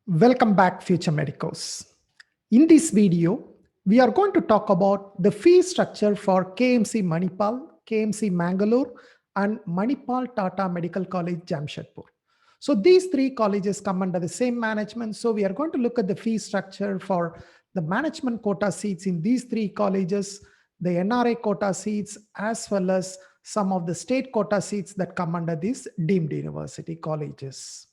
Welcome back, future medicos. In this video, we are going to talk about the fee structure for KMC Manipal, KMC Mangalore, and Manipal Tata Medical College, Jamshedpur. So these three colleges come under the same management. So we are going to look at the fee structure for the management quota seats in these three colleges, the NRA quota seats, as well as some of the state quota seats that come under these deemed university colleges.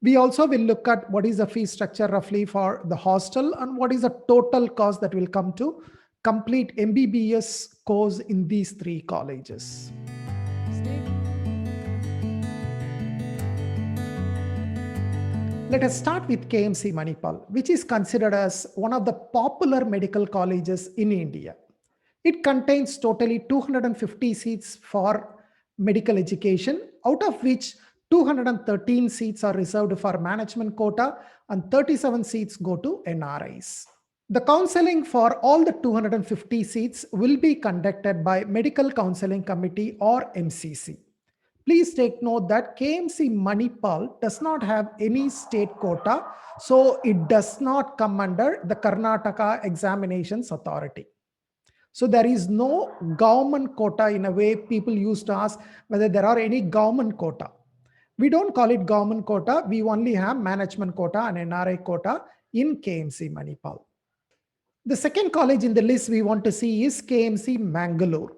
We also will look at what is the fee structure roughly for the hostel and what is the total cost that will come to complete MBBS course in these three colleges. Let us start with KMC Manipal, which is considered as one of the popular medical colleges in India. It contains totally 250 seats for medical education, out of which 213 seats are reserved for management quota and 37 seats go to NRIs. The counseling for all the 250 seats will be conducted by Medical Counseling Committee or MCC. Please take note that KMC Manipal does not have any state quota, so it does not come under the Karnataka Examinations Authority. So there is no government quota. In a way, people used to ask whether there are any government quota. We don't call it government quota. We only have management quota and NRI quota in KMC Manipal. The second college in the list we want to see is KMC Mangalore,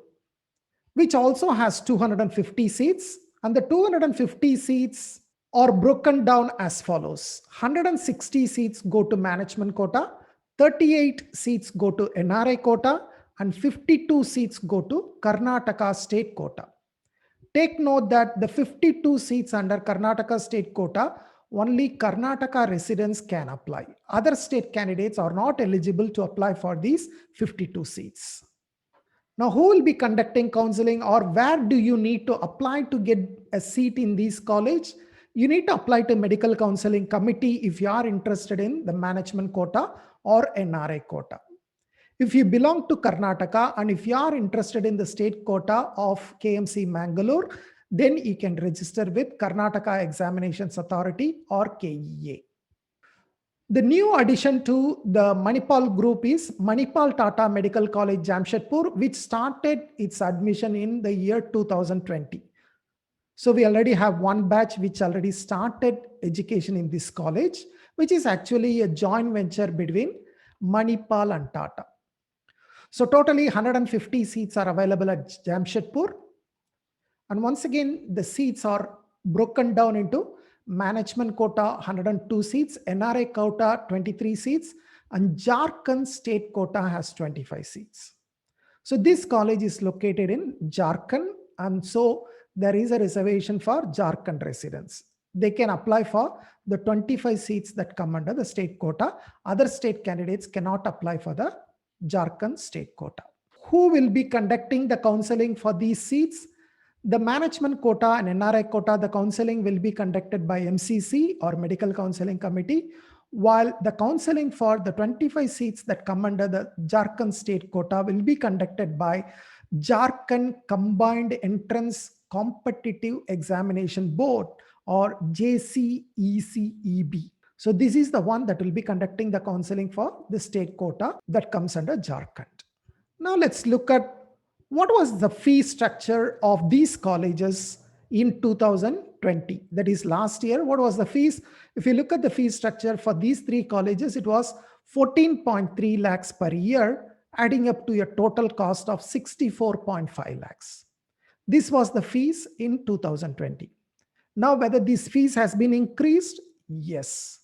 which also has 250 seats. And the 250 seats are broken down as follows. 160 seats go to management quota, 38 seats go to NRI quota, and 52 seats go to Karnataka state quota. Take note that the 52 seats under Karnataka state quota, only Karnataka residents can apply. Other state candidates are not eligible to apply for these 52 seats. Now, who will be conducting counseling, or where do you need to apply to get a seat in this college? You need to apply to Medical Counseling Committee if you are interested in the management quota or NRI quota. If you belong to Karnataka and if you are interested in the state quota of KMC Mangalore, then you can register with Karnataka Examinations Authority or KEA. The new addition to the Manipal group is Manipal Tata Medical College, Jamshedpur, which started its admission in the year 2020. So we already have one batch which already started education in this college, which is actually a joint venture between Manipal and Tata. So totally 150 seats are available at Jamshedpur. And once again, the seats are broken down into management quota 102 seats, NRI quota 23 seats, and Jharkhand state quota has 25 seats. So this college is located in Jharkhand, and so there is a reservation for Jharkhand residents. They can apply for the 25 seats that come under the state quota. Other state candidates cannot apply for the Jharkhand state quota. Who will be conducting the counseling for these seats? The management quota and NRI quota, the counseling will be conducted by MCC or Medical Counseling Committee, while the counseling for the 25 seats that come under the Jharkhand state quota will be conducted by Jharkhand Combined Entrance Competitive Examination Board or JCECEB. So this is the one that will be conducting the counseling for the state quota that comes under Jharkhand. Now let's look at what was the fee structure of these colleges in 2020. That is last year. What was the fees? If you look at the fee structure for these three colleges, it was 14.3 lakhs per year, adding up to a total cost of 64.5 lakhs. This was the fees in 2020. Now, whether these fees has been increased? Yes.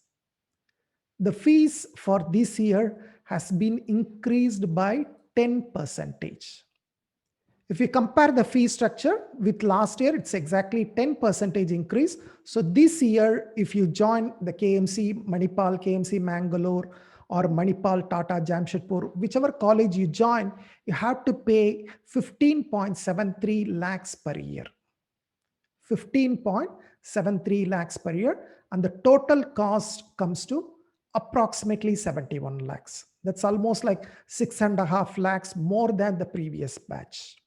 The fees for this year has been increased by 10%. If you compare the fee structure with last year, it's exactly 10% increase. So this year, if you join the KMC Manipal, KMC Mangalore, or Manipal Tata Jamshedpur, whichever college you join, you have to pay 15.73 lakhs per year. 15.73 lakhs per year. And the total cost comes to approximately 71 lakhs. That's almost like 6.5 lakhs more than the previous batch.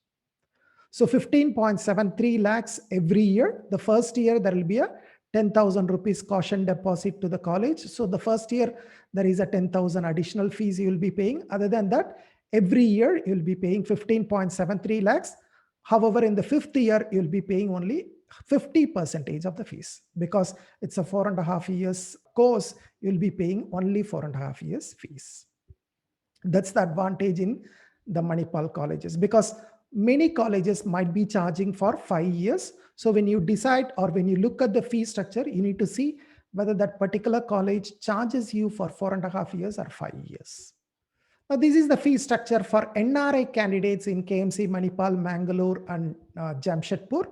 So 15.73 lakhs every year. The first year, there will be a 10,000 rupees caution deposit to the college. So the first year, there is a 10,000 additional fees you will be paying. Other than that, every year you'll be paying 15.73 lakhs. However, in the fifth year, you'll be paying only 50% of the fees because it's a 4.5 years course. You'll be paying only 4.5 years fees. That's the advantage in the Manipal colleges, because many colleges might be charging for 5 years. So when you decide or when you look at the fee structure, you need to see whether that particular college charges you for 4.5 years or 5 years. Now, this is the fee structure for NRI candidates in KMC, Manipal, Mangalore, and Jamshedpur.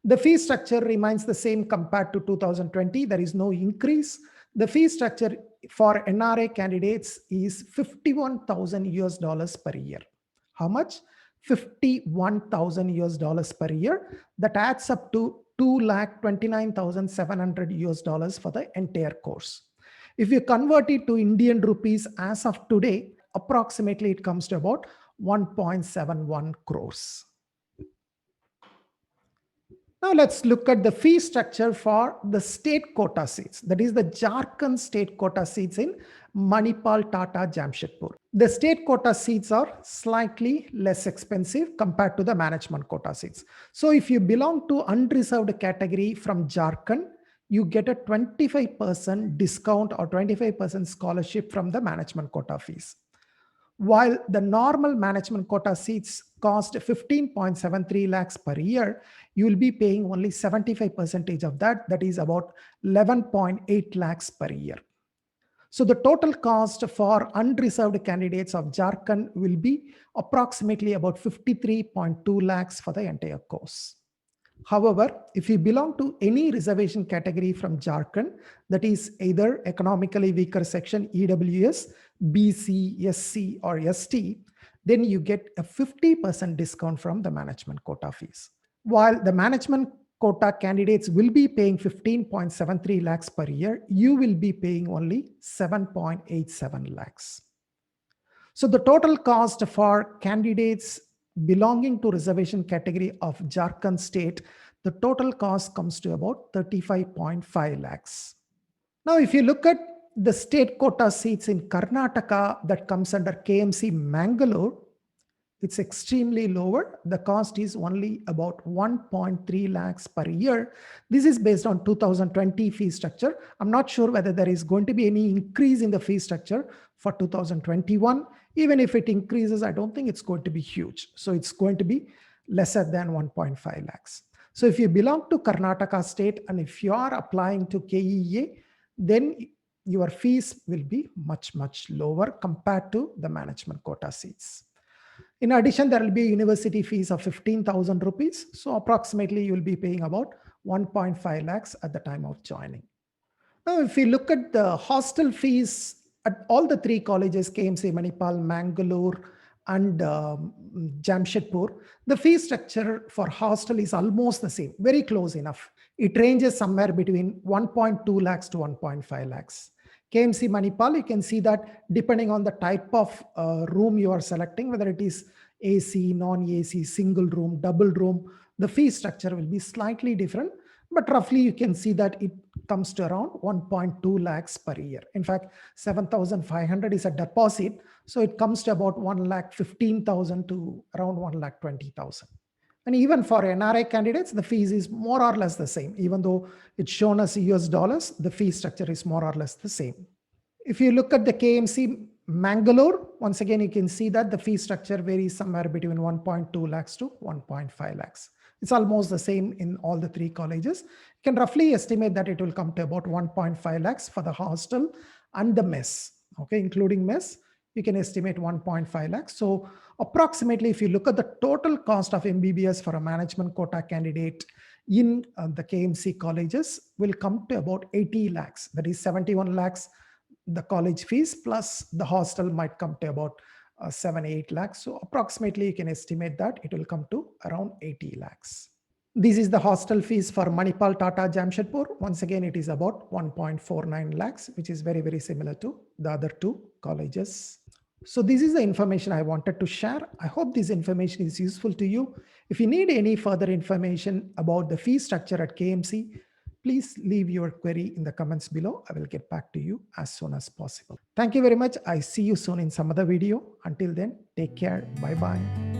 The fee structure remains the same compared to 2020. There is no increase. The fee structure for NRI candidates is $51,000 per year. How much? $51,000 per year. That adds up to $229,700 for the entire course. If you convert it to Indian rupees as of today, approximately it comes to about 1.71 crores. Now let's look at the fee structure for the state quota seats. That is the Jharkhand state quota seats in Manipal, Tata, Jamshedpur. The state quota seats are slightly less expensive compared to the management quota seats. So if you belong to unreserved category from Jharkhand, you get a 25% discount or 25% scholarship from the management quota fees. While the normal management quota seats cost 15.73 lakhs per year, you will be paying only 75% of that. That is about 11.8 lakhs per year. So the total cost for unreserved candidates of Jharkhand will be approximately about 53.2 lakhs for the entire course. However, if you belong to any reservation category from Jharkhand, that is either economically weaker section, EWS, BC, SC, or ST, then you get a 50% discount from the management quota fees. While the management quota candidates will be paying 15.73 lakhs per year, you will be paying only 7.87 lakhs. So the total cost for candidates belonging to reservation category of Jharkhand state, the total cost comes to about 35.5 lakhs. Now, if you look at the state quota seats in Karnataka that comes under KMC Mangalore, it's extremely lower. The cost is only about 1.3 lakhs per year. This is based on 2020 fee structure. I'm not sure whether there is going to be any increase in the fee structure for 2021. Even if it increases, I don't think it's going to be huge. So it's going to be lesser than 1.5 lakhs. So if you belong to Karnataka state and if you are applying to KEA, then your fees will be much, much lower compared to the management quota seats. In addition, there will be university fees of 15,000 rupees. So approximately you will be paying about 1.5 lakhs at the time of joining. Now, if we look at the hostel fees at all the three colleges, KMC, Manipal, Mangalore, and Jamshedpur, the fee structure for hostel is almost the same, very close enough. It ranges somewhere between 1.2 lakhs to 1.5 lakhs. KMC Manipal, you can see that depending on the type of room you are selecting, whether it is AC, non-AC, single room, double room, the fee structure will be slightly different, but roughly you can see that it comes to around 1.2 lakhs per year. In fact, 7,500 is a deposit, so it comes to about 1,15,000 to around 1,20,000. And even for NRI candidates, the fees is more or less the same. Even though it's shown as US dollars, the fee structure is more or less the same. If you look at the KMC Mangalore, once again, you can see that the fee structure varies somewhere between 1.2 lakhs to 1.5 lakhs. It's almost the same in all the three colleges. You can roughly estimate that it will come to about 1.5 lakhs for the hostel and the mess. Okay, including mess, you can estimate 1.5 lakhs. So approximately, if you look at the total cost of MBBS for a management quota candidate in the KMC colleges will come to about 80 lakhs. That is 71 lakhs, the college fees, plus the hostel might come to about 7-8 lakhs. So approximately, you can estimate that it will come to around 80 lakhs. This is the hostel fees for Manipal, Tata, Jamshedpur. Once again, it is about 1.49 lakhs, which is very, very similar to the other two colleges. So this is the information I wanted to share. I hope this information is useful to you. If you need any further information about the fee structure at KMC, please leave your query in the comments below. I will get back to you as soon as possible. Thank you very much. I see you soon in some other video. Until then, take care. Bye bye.